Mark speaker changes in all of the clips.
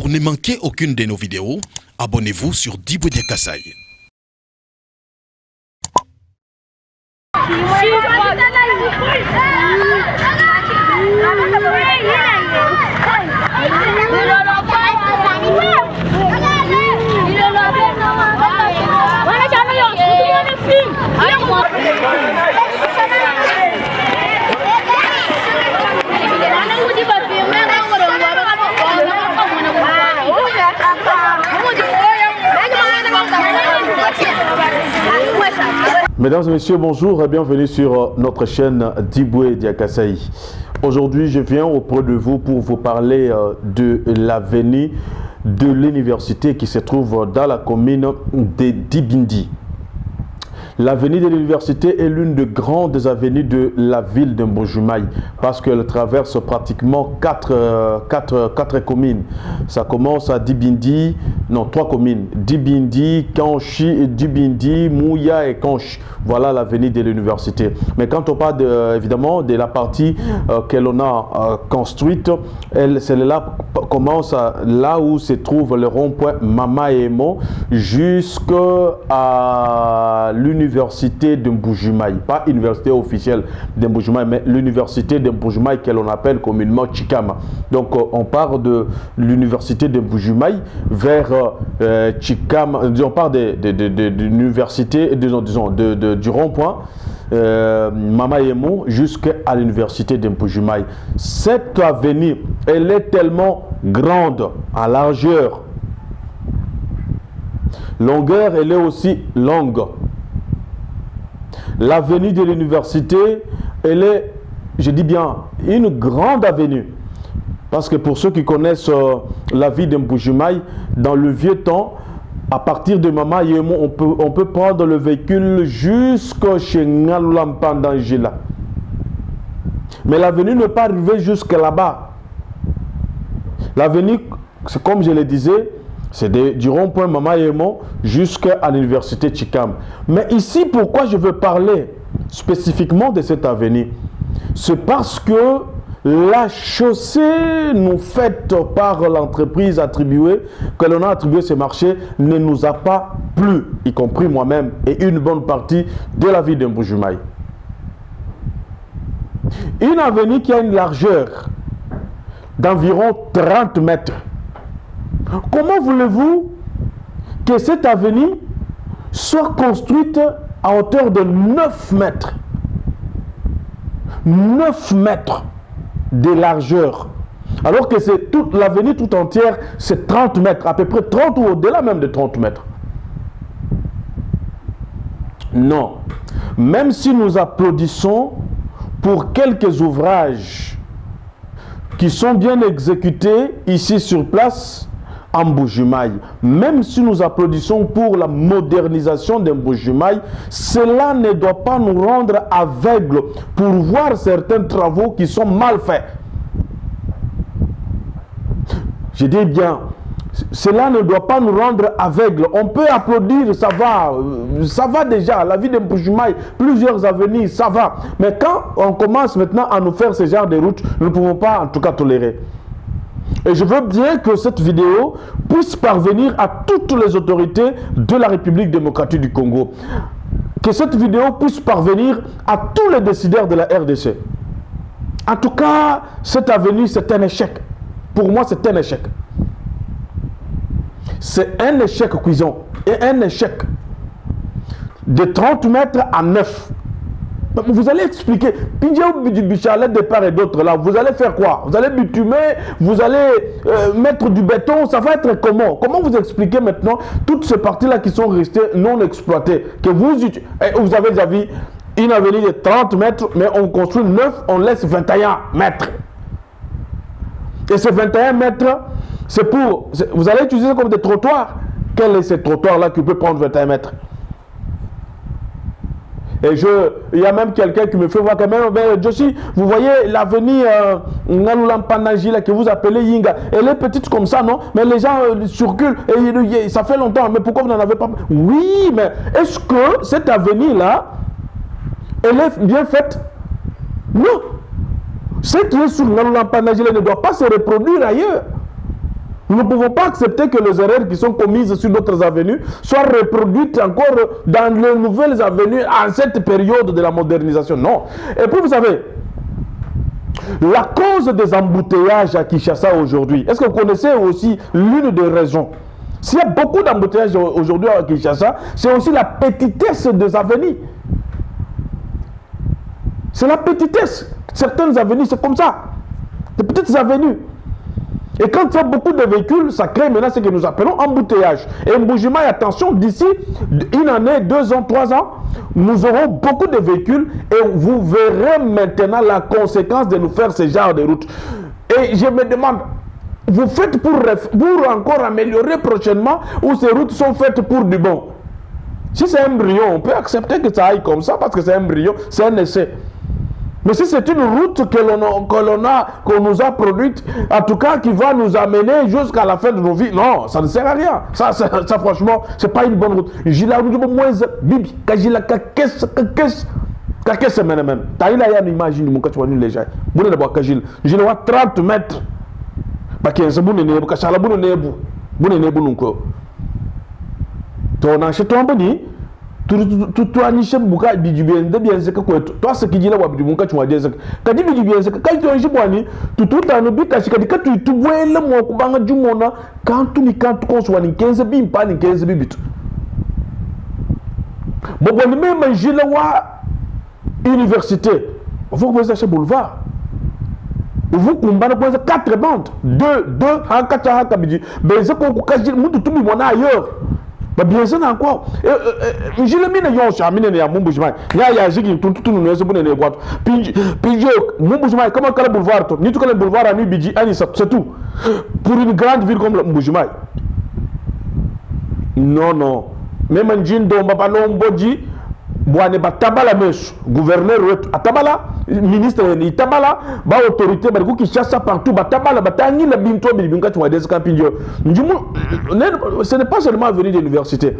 Speaker 1: Pour ne manquer aucune de nos vidéos, abonnez-vous sur Dibwe Diakasai.
Speaker 2: Mesdames et messieurs, bonjour et bienvenue sur notre chaîne Dibwe Diakasai. Aujourd'hui, je viens auprès de vous pour vous parler de l'avenue de l'université qui se trouve dans la commune de Dibindi. L'avenue de l'université est l'une des grandes avenues de la ville de Mbuji-Mayi parce qu'elle traverse pratiquement quatre communes. Ça commence à Dibindi, non, 3 communes. Dibindi, Kanchi, Dibindi, Mouya et Kanchi. Voilà l'avenue de l'université. Mais quand on parle évidemment de la partie que l'on a construite, celle-là commence là où se trouve le rond-point Mama Emo jusqu'à l'université de Mbuji-Mayi. Pas université officielle de Mbuji-Mayi, mais l'université de Mbuji-Mayi que l'on appelle communément Chikama. Donc on part de l'université de Mbuji-Mayi vers Chikama. On part de l'université, disons, du rond-point Mama Emo jusqu'à l'université de Mbuji-Mayi. Cette avenue, elle est tellement grande en largeur. Longueur, elle est aussi longue. L'avenue de l'université, elle est, je dis bien, une grande avenue. Parce que pour ceux qui connaissent la vie de Mbuji-Mayi, dans le vieux temps, à partir de Mama Yemo, on peut prendre le véhicule jusqu'à chez Ngalulampandanjila. Mais l'avenue ne peut pas arriver jusque là-bas. L'avenue, c'est comme je le disais, c'est du rond-point Mama Yemo jusqu'à l'université Chikam. Mais ici, pourquoi je veux parler spécifiquement de cette avenue? C'est parce que la chaussée nous faite par l'entreprise attribuée, que l'on a attribué ce marché, ne nous a pas plu, y compris moi-même et une bonne partie de la ville de Mbuji-Mayi. Une avenue qui a une largeur d'environ 30 mètres. Comment voulez-vous que cette avenue soit construite à hauteur de 9 mètres? 9 mètres de largeur. Alors que c'est toute l'avenue tout entière, c'est 30 mètres, à peu près 30 ou au-delà même de 30 mètres. Non. Même si nous applaudissons pour quelques ouvrages qui sont bien exécutés ici sur place, en Mbuji-Mayi. Même si nous applaudissons pour la modernisation de Mbuji-Mayi, cela ne doit pas nous rendre aveugles pour voir certains travaux qui sont mal faits. Je dis bien, cela ne doit pas nous rendre aveugles. On peut applaudir, ça va déjà. La vie de Mbuji-Mayi, plusieurs avenues, ça va. Mais quand on commence maintenant à nous faire ce genre de routes, nous ne pouvons pas en tout cas tolérer. Et je veux bien que cette vidéo puisse parvenir à toutes les autorités de la République démocratique du Congo. Que cette vidéo puisse parvenir à tous les décideurs de la RDC. En tout cas, cette avenue, c'est un échec. Pour moi, c'est un échec. C'est un échec cuisant. Et un échec de 30 mètres à 9. Vous allez expliquer, du bichalet de part et d'autre là, vous allez faire quoi? Vous allez bitumer, vous allez mettre du béton, ça va être comment? Comment vous expliquez maintenant toutes ces parties là qui sont restées non exploitées? Que vous avez déjà vu une avenue de 30 mètres, mais on construit 9, on laisse 21 mètres. Et ces 21 mètres, c'est pour, vous allez utiliser comme des trottoirs. Quel est ce trottoir là qui peut prendre 21 mètres? Et il y a même quelqu'un qui me fait voir quand même, Joshi, vous voyez l'avenue Ngalulampandanjila que vous appelez Yinga, elle est petite comme ça, non? Mais les gens circulent et ça fait longtemps, mais pourquoi vous n'en avez pas? Oui, mais est-ce que cette avenue-là, elle est bien faite? Non. Ce qui est sur Ngalulampandanjila ne doit pas se reproduire ailleurs. Nous ne pouvons pas accepter que les erreurs qui sont commises sur d'autres avenues soient reproduites encore dans les nouvelles avenues à cette période de la modernisation. Non. Et puis vous savez, la cause des embouteillages à Kinshasa aujourd'hui, est-ce que vous connaissez aussi l'une des raisons? S'il y a beaucoup d'embouteillages aujourd'hui à Kinshasa, c'est aussi la petitesse des avenues. C'est la petitesse. Certaines avenues, c'est comme ça. Des petites avenues. Et quand il y a beaucoup de véhicules, ça crée maintenant ce que nous appelons embouteillage. Et Mbuji-Mayi, attention, d'ici une année, 2 ans, 3 ans, nous aurons beaucoup de véhicules et vous verrez maintenant la conséquence de nous faire ce genre de route. Et je me demande, vous faites pour encore améliorer prochainement ou ces routes sont faites pour du bon? Si c'est un brouillon, on peut accepter que ça aille comme ça parce que c'est un brouillon, c'est un essai. Mais si c'est une route qu'on nous a produite, en tout cas qui va nous amener jusqu'à la fin de nos vies, non, ça ne sert à rien. Ça franchement, c'est pas une bonne route. J'ai la route moins bibi, quand j'ai la caisse même. T'as eu là une image de mon cas, tu vois, les gens. Vous n'avez pas qu'à j'ai 30 mètres. Parce que c'est bon, parce que c'est bon, bon, ton acheté ton boni. Tu as niché buka bijibien de bien zeka kwetu toi ce qui dit là wa bidimunka tu wadie zeka kadi bijibien zeka kai tu anji bwani tout anu bika shikadi ka tu bwele mo kubanga jumona quand tu konso ni 15 bi mpa ni 15 bi bitu boboni même jila wa université vous pouvez chez boulevard vous kumbana kwa 4 bandes 2 hakata haka biji benze ko kukaji mutu tubi mona ailleurs. Bien sûr encore. Je le mine yon chamine ya Mbuji-Mayi. Ya jigi tout nous ne bune ne boîte. Puis Mbuji-Mayi comment kala boulevard to. Ni tout kala boulevard à Bidji ani c'est tout. Pour une grande ville comme Mbuji-Mayi. Non. Même Njindo Mbapalo Mbodji Bwane batabala mesu gouverneur wetu atabala ministre ni tabala ba autorité ba ku Kinshasa partout batabala batangi la binto bilibinga tu wadezi kampinjo njumu ce n'est pas seulement venir de l'université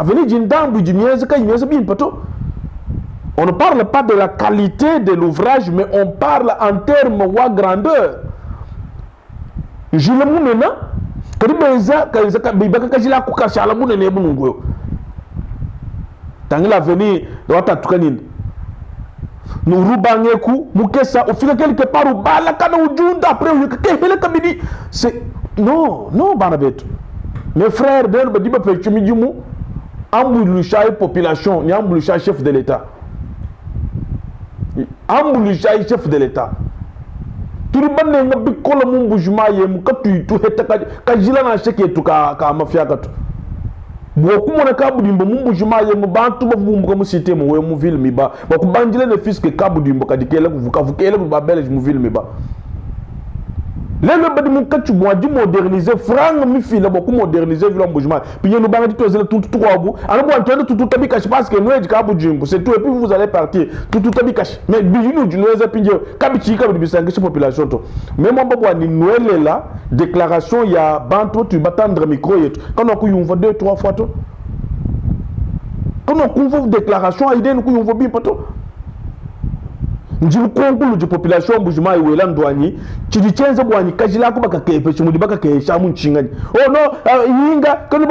Speaker 2: venir d'Indambu du miezi bin pato. On ne parle pas de la qualité de l'ouvrage mais on parle en termes de grandeur. Je le mounena kadibeza kaizaka bibaka kajila kukashala munene bunungo tangi l'avenir doit être nous rubangeku mukesa ufika quelque part ou bala kana ujunda après ukekele kabidi c'est non banabetu mes frères de badiba pechumijumu ambulusha population ni ambulusha chef de l'état ambulusha chef de l'état turi banne ngabi kolo Mbuji-Mayi mukatu tu heta kajila na sheke tu ka mafia katu beaucoup mon kabudimbo Mbuji-Mayi mubantu bavumbuka musite mu we mu ville miba bakubanjile ne fiske kabudimbo kadikela kuvukavukela mu babelge mu ville miba lelo badi mu katu di moderniser franga mi fila beaucoup moderniser ville Mbuji-Mayi puis nous banga ditozela tout wabu anabu antende tout tabikashi parce que nous edi kabudimbo c'est tout et puis vous allez partir tout tabikashi mais bijinu junweza pinje kabichi kabudibisangisha population to même mbabo ni noelela déclaration ya bantu tu batandre micro yetu quand on kuyumva 2-3 fois to quand on kuyumva déclaration aide nous kuyumva bien pato njibu konkulu de population Mbuji-Mayi wela ndwanyi chidichenze bwanyi kajila ko bakakepe chimudi bakakesha mu nchingani oh no yinga kandi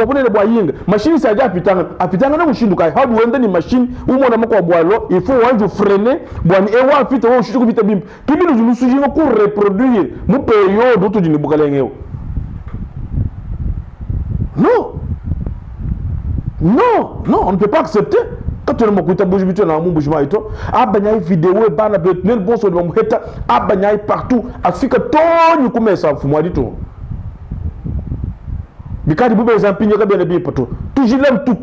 Speaker 2: bonene bwa yinga machine sa apitanga na mushinduka how do wende ni machine umona mako bwalo il faut wanju freiner bwani ewa fite wo shuku bita bim kibinu jumusujinga ko reproduire mu periode to jini bukalengeo non on ne peut pas accepter. Quand on m'a Mbuji na Mbuji-Mayi to abanyai vidéo bana bet nel bonso de muheta abanyai partout afika toni kumesa fumwa dito bikadi bube zampinyo ka bien pato tujilem tout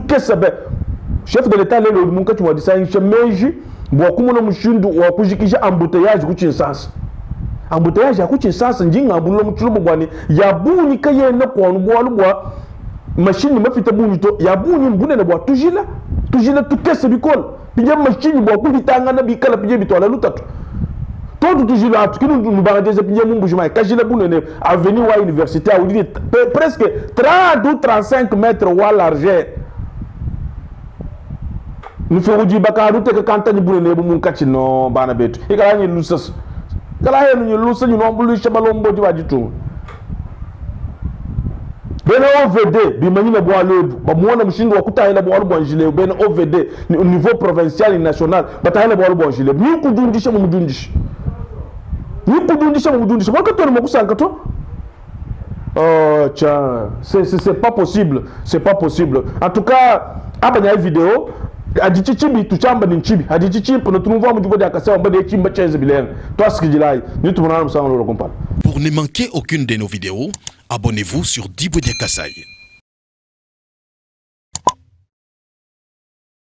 Speaker 2: kessabe chef de l'état lelo munka tu wadi sa chemeji bo kumuno mushindu wa kujikisha embouteillage ku Kinshasa embouteillage ya ku Kinshasa njinga bulo mutulubo bwani ya buni kayena kwa nubwa machine mafita bunito ya buni mbune na bwa tujila tukese bikol pije machine bwa kubitanga na bikala pije bitola lutatu todo tujila atukinu nubangajeze pije Mbuji-Mayi kajila bunene avenue wa université a udi presque 30 ou 35 mètres wa largeur nous ferons du bakaru te kanta ni bunene bu mun kati no bana betu ikala ni lusas kala henu ni lusa ni nombulu shabalombo di wajitu bena OVD bimanyi na bwalebu bamuona mshindo wa kutahela bwalu bwanjile bena OVD ni au niveau provincial et national batahela bwalu bwanjile ni kudundisha mu mudundisha wakati ni mokusanga to oh tiens c'est pas possible, c'est pas possible. En tout cas abanya vidéo adichichibi tuchamba ni nchibi adichichipo no tunumva mu jibo dia Kasai mbade chimba chenze bilenga to askijilai ni tumunana musanga lo kompala.
Speaker 1: Pour ne manquer aucune de nos vidéos, abonnez-vous sur Dibwe Dia Kasai.